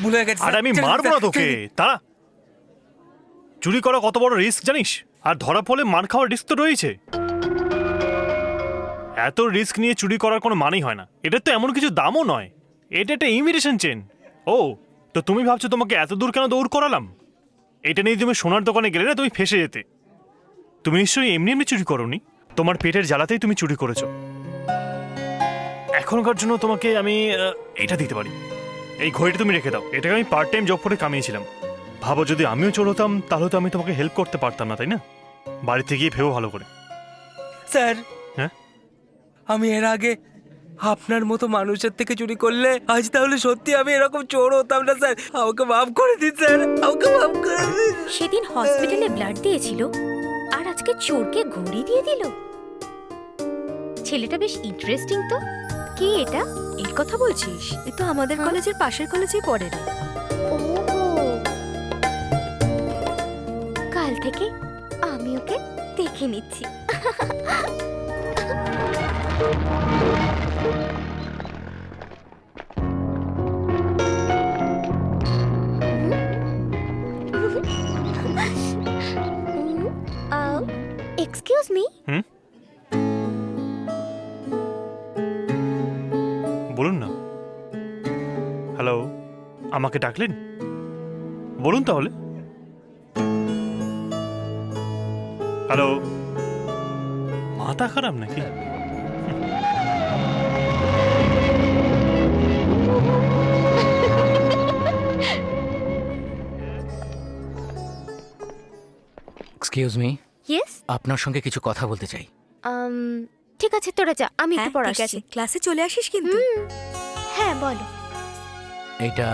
ভুল হয়ে গেছে। আর আমি মারবো না তোকে। তা চুরি করা কত বড় রিস্ক জানিস? আর ধরা পড়লে মার খাওয়ার রিস্ক তো রয়েছে। এত রিস্ক নিয়ে চুরি করার কোনো মানেই হয় না। এটা তো এমন কিছু দামও নয়, এটা একটা ইমিটেশন চেন। ও, তো তুমি ভাবছো তোমাকে এত দূর কেন দৌড় করালাম? এটা নিয়ে তুমি সোনার দোকানে গেলে না তুমি ফেসে যেতে। তুমি নিশ্চয়ই এমনি এমনি চুরি করোনি, তোমার পেটের জ্বালাতেই তুমি চুরি করেছো। এখনকার জন্য তোমাকে আমি এটা দিতে পারি। এই ঘড়িটা তুমি রেখে দাও, এটাকে আমি পার্ট টাইম জব করে কামিয়েছিলাম। ভাবো যদি আমিও চোর হতাম তাহলে তো আমি তোমাকে হেল্প করতে পারতাম না, তাই না? বাড়িতে গিয়ে ভেবো ভালো করে। স্যার, হ্যাঁ, আমি এর আগে আপনার মতো মানুষের থেকে চুরি করলে আজ তাহলে সত্যি আমি এরকম চোর হতাম না স্যার। আমাকে মাফ করে দিন স্যার, আমাকে মাফ করে দিন। সেদিন হসপিটালে ব্লাড দিয়েছিল আর আজকে চোরকে ঘড়ি দিয়ে দিল। ছেলেটা বেশ ইন্টারেস্টিং তো। কি এটা? এর কথা বলছিস? এ তো আমাদের কলেজের পাশের কলেজেই পড়ে রে। ওহো, কাল থেকে আমি ওকে দেখে নিচ্ছি। Excuse me. বলুন না। হ্যালো, আমাকে ডাকলেন? বলুন তাহলে। হ্যালো, মাথা খারাপ নাকি? Excuse me, yes. আপনার সঙ্গে কিছু কথা বলতে চাই। ঠিক আছে, তোরা যা, আমি একটু হ্যাঁ, পড়া ঠিক আছে, ক্লাসে চলে আসিস কিন্তু। হ্যাঁ, বলো। এটা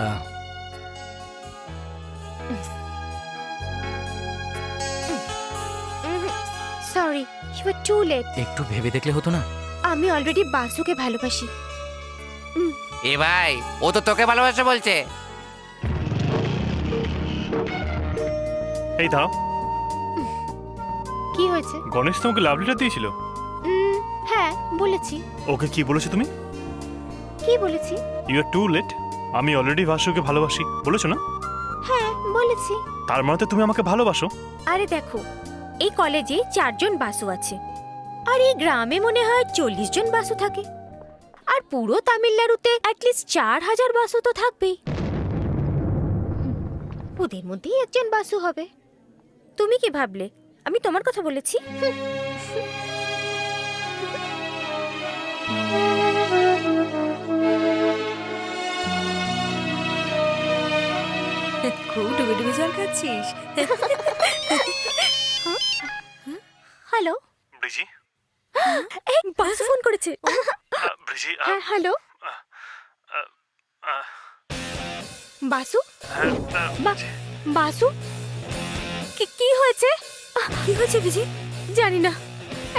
sorry, you are too late. একটু ভেবে দেখলে হতো না? আমি অলরেডি বাসুকে ভালোবাসি। এ ভাই, ও তো তোকে ভালোবাসে বলছে। এই দাও। কি হয়েছে? গণেশ তোমাকে লাভ লেটার দিয়েছিল? হ্যাঁ, বলেছি। ওকে কি বলেছো তুমি? কি বলেছি? You are too late. আমি অলরেডি বাসুকে ভালোবাসি বলেছো না? হ্যাঁ, বলেছি। তার মানে তো তুমি আমাকে ভালোবাসো। আরে দেখো, এই কলেজে 4 জন বাসু আছে, আর এই গ্রামে মনে হয় 40 জন বাসু থাকে, আর পুরো তামিলনাড়ুতে অ্যাটলিস্ট 4000 বাসু তো থাকবেই। ওদের মধ্যেই একজন বাসু হবে। তুমি কি ভাবলে আমি তোমার কথা বলেছি? খুব ডুবে ডুবে জল খাচ্ছিস। হ্যালো, ব্রিজি। এই বাসু ফোন করেছে। ব্রিজি, হ্যাঁ, হ্যালো বাসু। বাসু, কি হয়েছে? কি হয়েছে বিজি? জানি না,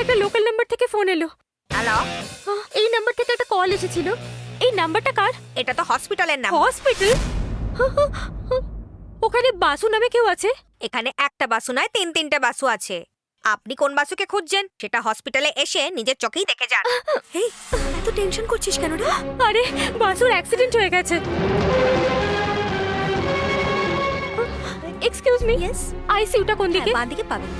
একটা লোকাল নাম্বার থেকে ফোন এলো। হ্যালো, এই নাম্বার থেকে একটা কল এসেছিল। এই নাম্বারটা কার? এটা তো হসপিটালের নাম। হসপিটাল? ওখানে বাসু নামে কেউ আছে? এখানে একটা বাসু নয়, 3-3টে বাসু আছে। আপনি কোন বাসুকে খুঁজছেন সেটা হসপিটালে এসে নিজের চোখেই দেখে যান। এই, এত টেনশন করছিস কেন রে? আরে, বাসুর অ্যাক্সিডেন্ট হয়ে গেছে। এক্সকিউজ মি, ইয়েস, আইসিইউটা কোন দিকে? বাঁ দিকে পাবেন।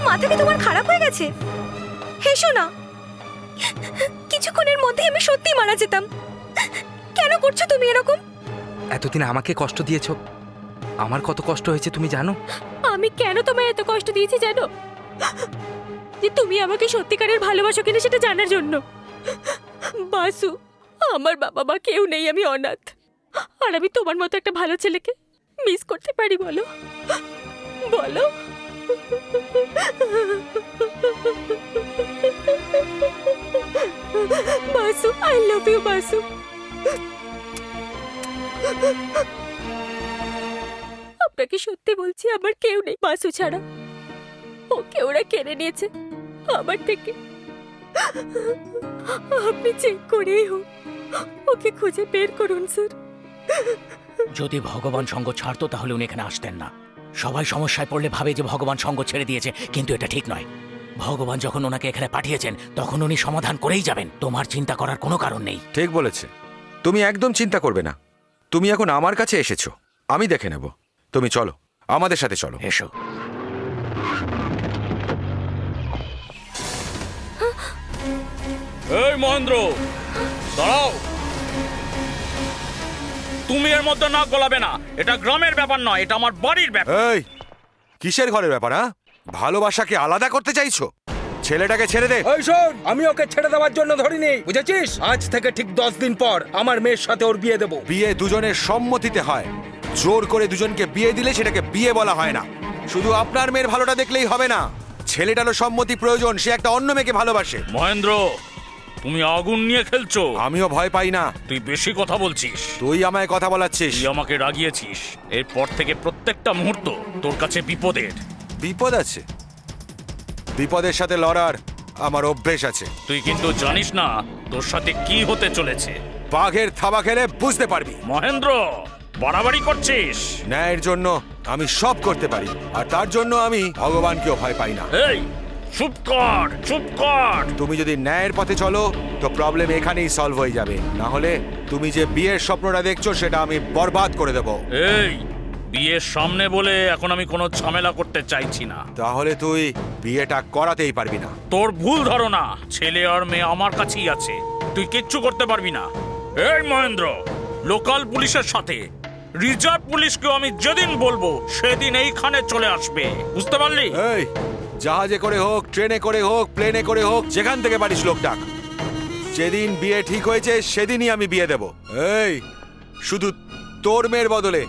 মাথা কি তোমার খারাপ হয়ে গেছে? হেসো না, কিছুক্ষণের মধ্যে আমি সত্যি মারা যেতাম। কেন করছো তুমি এরকম? এতদিন আমাকে কষ্ট দিয়েছো, আমার কত কষ্ট হয়েছে তুমি জানো? আমি কেন তোমায় এত কষ্ট দিয়েছি জানো? যে তুমি আমাকে সত্যিকারের ভালোবাসো কিনা সেটা জানার জন্য। বাসু, আমার বাবা মা কেউ নেই, আমি অনাথ, আর আমি তোমার মতো একটা ভালো ছেলেকে মিস করতে পারি বলো? বলো। Basu, I love you Basu. আপনাকে সত্যি বলছি, আমার কেউ নেই বাসু ছাড়া। ওকে ওরা কেড়ে নিয়েছে আমার থেকে। আপনি চেক করেই হোক ওকে খুঁজে বের করুন স্যার। যদি ভগবান সঙ্গ ছাড়তো তাহলে উনি এখানে আসতেন না। সবাই সমস্যায় পড়লে ভাবে যে ভগবান সঙ্গ ছেড়ে দিয়েছে, কিন্তু এটা ঠিক নয়। ভগবান যখন ওনাকে এখানে পাঠিয়েছেন তখন উনি সমাধান করেই যাবেন। তোমার চিন্তা করার কোনো কারণ নেই। ঠিক বলেছে। তুমি একদম চিন্তা করবে না। তুমি এখন আমার কাছে এসেছো, আমি দেখে নেব। তুমি চলো, আমাদের সাথে চলো। এসো। এই মহেন্দ্র, দাঁড়াও। তুমি এর মধ্যে নাক গলাবে না। এটা গ্রামের ব্যাপার নয়, এটা আমার বাড়ির ব্যাপার। এই কিসের ঘরের ব্যাপার? হ্যাঁ, ভালোবাসাকে আলাদা করতে চাইছো? ছেলেটাকে ছেড়ে দে। ওই শোন, আমি ওকে ছেড়ে দেওয়ার জন্য ধরিনি, বুঝেছিস? আজ থেকে ঠিক 10 দিন পর আমার মেয়ের সাথে ওর বিয়ে দেবো। বিয়ে দুজনের সম্মতিতে হয়। জোর করে দুজনকে বিয়ে দিলে সেটাকে বিয়ে বলা হয় না। শুধু আপনার মেয়ের ভালোটা দেখলেই হবে না, ছেলেটারও সম্মতি প্রয়োজন। সে একটা অন্য মেয়েকে ভালোবাসে। মহেন্দ্র, তুমি আগুন নিয়ে খেলছো। আমিও ভয় পাই না। তুই বেশি কথা বলছিস। তুই আমায় কথা বলাচ্ছিস। তুই আমাকে রাগিয়েছিস। এরপর থেকে প্রত্যেকটা মুহূর্ত তোর কাছে বিপদের। বিপদ আছে? বিপদের সাথে লড়ার আমার অভ্যেস আছে। তুই কিন্তু জানিস না তোর সাথে কি হতে চলেছে। বাঘের থাবা খেলে বুঝতে পারবি। মহেন্দ্র, বাড়াবাড়ি করছিস। ন্যায়ের জন্য আমি সব করতে পারি, আর তার জন্য আমি ভগবানকেও ভয় পাই না। এই চুপ কর, চুপ কর। তুমি যদি ন্যায়ের পথে চলো তো প্রবলেম এখানেই সলভ হয়ে যাবে। না হলে তুমি যে বিয়ের স্বপ্নটা দেখছো সেটা আমি বরবাদ করে দেব। এই বিয়ের সামনে বলে এখন আমি কোনো ঝামেলা করতে চাইছি না। তাহলে তুই বিয়েটা করাতেই পারবি না। তোর ভুল ধারণা। ছেলে আর মেয়ে আমার কাছেই আছে, তুই কিচ্ছু করতে পারবি না। এই মহেন্দ্র, লোকাল পুলিশের সাথে রিজার্ভ পুলিশকেও আমি যেদিন বলবো সেদিন এইখানে চলে আসবে, বুঝতে পারলি? এই জাহাজে করে হোক, ট্রেনে করে হোক, প্লেনে করে হোক, যেখান থেকে পারিস লোক ডাক। যেদিন বিয়ে ঠিক হয়েছে সেদিনই আমি বিয়ে দেব। এই শুধু তোর মেয়ের বদলে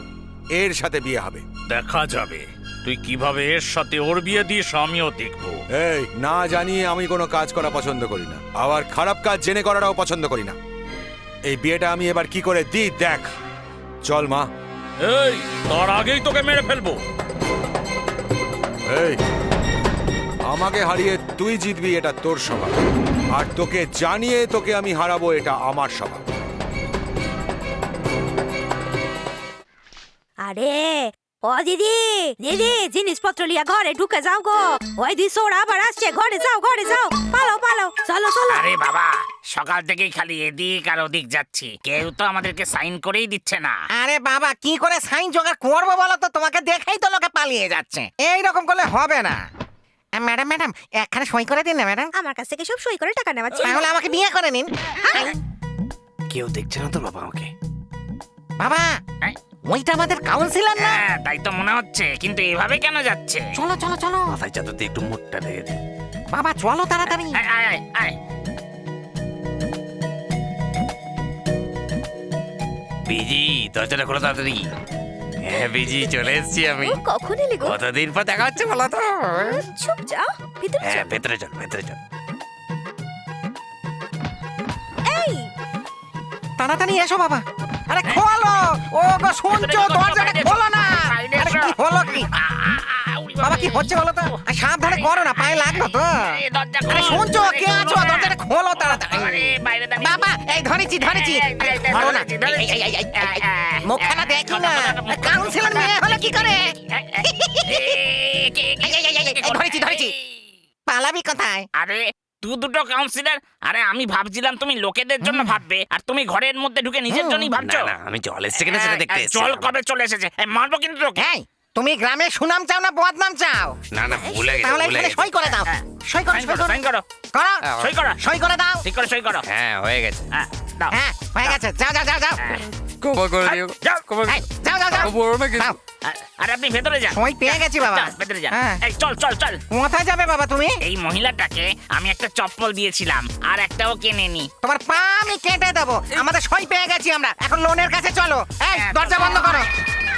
এর সাথে বিয়ে হবে। দেখা যাবে তুই কিভাবে এর সাথে ওর বিয়ে দিস, আমিও দেখবো। এই না জানিয়ে আমি কোনো কাজ করা পছন্দ করি না, আবার খারাপ কাজ জেনে করাটাও পছন্দ করি না। এই বিয়েটা আমি এবার কি করে দিই দেখ। চল মা। এই তার আগেই তোকে মেরে ফেলবো। এই আমাকে হারিয়ে তুই জিতবি এটা তোর স্বভাব, আর তোকে জানিয়ে তোকে আমি হারাবো এটা আমার স্বভাব। আরে ও দিদি, দিদি জিনিসপত্র লিয়া ঘরে ঢুকে যাও গো। ওই দুই সোড়া আবার আসছে, ঘরে যাও, ঘরে যাও, পালো পালো, চলো চলো। আরে বাবা, সকাল থেকেই খালি এদিক আর ওদিক যাচ্ছি, কেউ তো আমাদেরকে সাইন করেই দিচ্ছে না। আরে বাবা, কি করে সাইন জোগাড় করবো বলো তো? তোমাকে দেখেই তো লোকে পালিয়ে যাচ্ছে। এই রকম করলে হবে না। ম্যাডাম ম্যাডাম, একখানে সই করে দিন না ম্যাডাম। আমার কাছ থেকে সব সই করে টাকা নেওয়া তাহলে আমাকে বিয়ে করে নিন। কেউ দেখছে না তো বাবা আমাকে? বাবা, এই, ওইটা আমাদের কাউন্সিলর না? হ্যাঁ তাই তো মনে হচ্ছে, কিন্তু এভাবে কেন যাচ্ছে? চলো চলো চলো মাথায় চাদর দিয়ে একটু মুখটা দিয়ে দে। বাবা, চলো তাড়াতাড়ি। আয়, আয়, আয়, আয়। বিজি, দরজাটা খোলো তাড়াতাড়ি। হ্যাঁ বিজি, চলে এসেছি আমি। ও কখন এলি গো? কতদিন পর দেখা হচ্ছে বলো তো? চুপ যাও, ভিতরে হ্যাঁ চল। ভেতরে চল, ভেতরে চল। এই তাড়াতাড়ি এসো বাবা। আরে খোলো। ও গো, শুনছো? দরজাটা খোলো না। আরে কি হলো কি? বাবা, কি হচ্ছে বলো তো? আর সাবধানে করো না, পায়ে লাগলো তো। আরে শুনছো? কে আছো? দরজাটা খোলো তাড়াতাড়ি। বাবা, এই ধরেছি ধরেছি। আরে ধরো না। মুখখানা দেখি না। কাউন্সিলর মেয়ে হলো কি করে? ধরেছি ধরেছি। পালাবি কোথায়? আরে তুই দুটো কাউন্সিলর। আরে আমি ভাবছিলাম তুমি লোকেদের জন্য ভাববে, আর তুমি ঘরের মধ্যে ঢুকে নিজের জন্যই ভাবছো। না আমি জল এসেছে কিনা সেটা দেখতে এসেছি। জল কবে চলে এসেছে? মারবো কিন্তু তোকে। এই, তুমি গ্রামে সুনাম চাও না বদনাম চাও? না না, ভুলে গেছি, তাহলে ভুলে এখানে গেছি। সই করে দাও। সই করো, সাইন সই করো, করো। সাইন করো। করো। সই করো। সই করে দাও। ঠিক করে সই করো। হ্যাঁ হয়ে গেছে। হ্যাঁ দাও। হ্যাঁ, হয়ে গেছে। যাও যাও যাও যাও। কবে করে দিও? যাও। এই, যাও যাও যাও। যাও। আরে আপনি ভেতরে যান। সই পেয়ে গেছি বাবা। যান, ভেতরে যান। হ্যাঁ। এই চল চল চল। কোথায় যাবে বাবা তুমি? এই মহিলাটাকে আমি একটা চপ্পল দিয়েছিলাম, আর একটাও কেনেনি। তোমার পা আমি কেটে দেবো। আমাদের সই পেয়ে গেছি আমরা। এখন লোনের কাছে চলো। এই, দরজা বন্ধ করো।